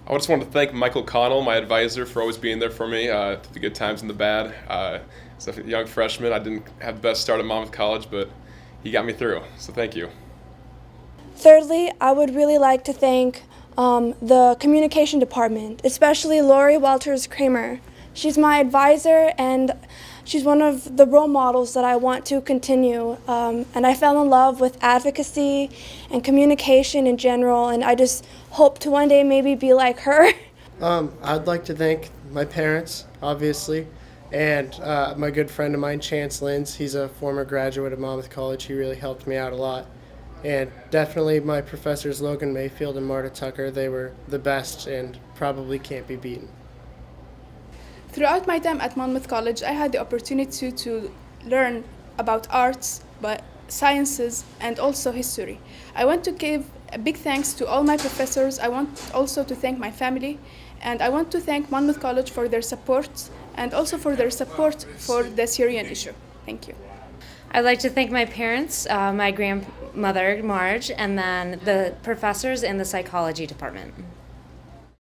I just want to thank Michael Connell, my advisor, for always being there for me through the good times and the bad. As a young freshman, I didn't have the best start at Monmouth College, but he got me through, so thank you. Thirdly, I would really like to thank the communication department, especially Lori Walters-Kramer. She's my advisor, and she's one of the role models that I want to continue. And I fell in love with advocacy and communication in general, and I just hope to one day maybe be like her. I'd like to thank my parents, obviously, and my good friend of mine, Chance Lins. He's a former graduate of Monmouth College. He really helped me out a lot. And definitely my professors, Logan Mayfield and Marta Tucker. They were the best and probably can't be beaten. Throughout my time at Monmouth College, I had the opportunity to learn about arts, but sciences, and also history. I want to give a big thanks to all my professors. I want also to thank my family, and I want to thank Monmouth College for their support and also for their support for the Syrian issue. Thank you. I'd like to thank my parents, my grandmother, Marge, and then the professors in the psychology department.